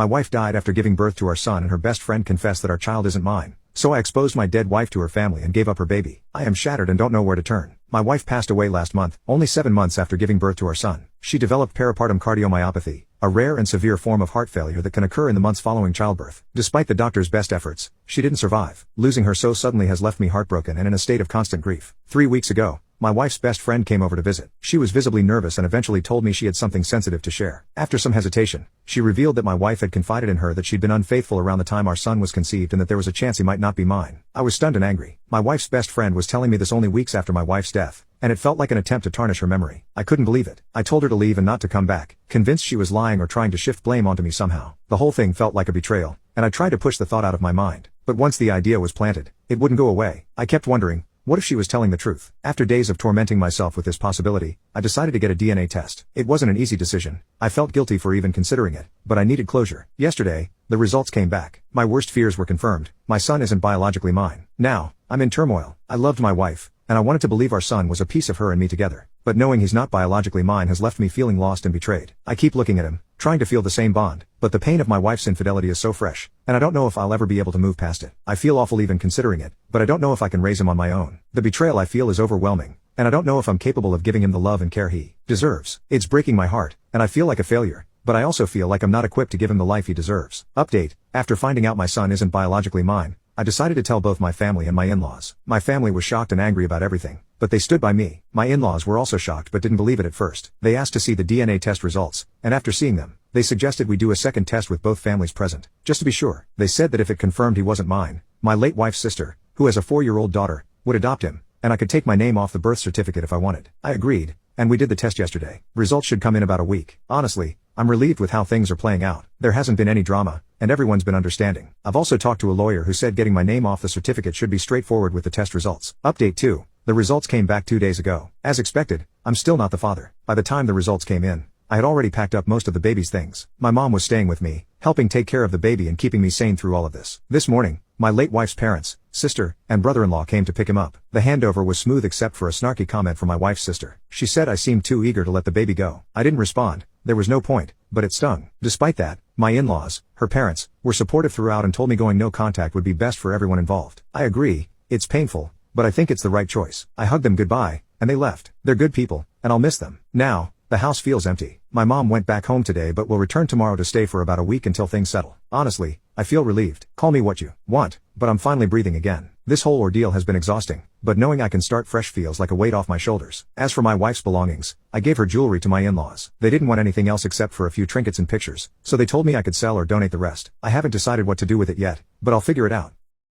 My wife died after giving birth to our son and her best friend confessed that our child isn't mine. So I exposed my dead wife to her family and gave up her baby. I am shattered and don't know where to turn. My wife passed away last month, only 7 months after giving birth to our son. She developed peripartum cardiomyopathy, a rare and severe form of heart failure that can occur in the months following childbirth. Despite the doctor's best efforts, she didn't survive. Losing her so suddenly has left me heartbroken and in a state of constant grief. 3 weeks ago, my wife's best friend came over to visit. She was visibly nervous and eventually told me she had something sensitive to share. After some hesitation, she revealed that my wife had confided in her that she'd been unfaithful around the time our son was conceived and that there was a chance he might not be mine. I was stunned and angry. My wife's best friend was telling me this only weeks after my wife's death, and it felt like an attempt to tarnish her memory. I couldn't believe it. I told her to leave and not to come back, convinced she was lying or trying to shift blame onto me somehow. The whole thing felt like a betrayal, and I tried to push the thought out of my mind. But once the idea was planted, it wouldn't go away. I kept wondering, what if she was telling the truth? After days of tormenting myself with this possibility, I decided to get a DNA test. It wasn't an easy decision. I felt guilty for even considering it, but I needed closure. Yesterday, the results came back. My worst fears were confirmed. My son isn't biologically mine. Now, I'm in turmoil. I loved my wife, and I wanted to believe our son was a piece of her and me together. But knowing he's not biologically mine has left me feeling lost and betrayed. I keep looking at him, trying to feel the same bond, but the pain of my wife's infidelity is so fresh, and I don't know if I'll ever be able to move past it. I feel awful even considering it, but I don't know if I can raise him on my own. The betrayal I feel is overwhelming, and I don't know if I'm capable of giving him the love and care he deserves. It's breaking my heart, and I feel like a failure, but I also feel like I'm not equipped to give him the life he deserves. Update: after finding out my son isn't biologically mine, I decided to tell both my family and my in-laws. My family was shocked and angry about everything, but they stood by me. My in-laws were also shocked but didn't believe it at first. They asked to see the DNA test results, and after seeing them, they suggested we do a second test with both families present, just to be sure. They said that if it confirmed he wasn't mine, my late wife's sister, who has a 4-year-old daughter, would adopt him, and I could take my name off the birth certificate if I wanted. I agreed, and we did the test yesterday. Results should come in about a week. Honestly, I'm relieved with how things are playing out. There hasn't been any drama, and everyone's been understanding. I've also talked to a lawyer who said getting my name off the certificate should be straightforward with the test results. Update 2. The results came back 2 days ago. As expected, I'm still not the father. By the time the results came in, I had already packed up most of the baby's things. My mom was staying with me, helping take care of the baby and keeping me sane through all of this. This morning, my late wife's parents, sister, and brother-in-law came to pick him up. The handover was smooth except for a snarky comment from my wife's sister. She said I seemed too eager to let the baby go. I didn't respond. There was no point, but it stung. Despite that, my in-laws, her parents, were supportive throughout and told me going no contact would be best for everyone involved. I agree, it's painful, but I think it's the right choice. I hugged them goodbye, and they left. They're good people, and I'll miss them. Now, the house feels empty. My mom went back home today but will return tomorrow to stay for about a week until things settle. Honestly, I feel relieved. Call me what you want, but I'm finally breathing again. This whole ordeal has been exhausting, but knowing I can start fresh feels like a weight off my shoulders. As for my wife's belongings, I gave her jewelry to my in-laws. They didn't want anything else except for a few trinkets and pictures, so they told me I could sell or donate the rest. I haven't decided what to do with it yet, but I'll figure it out.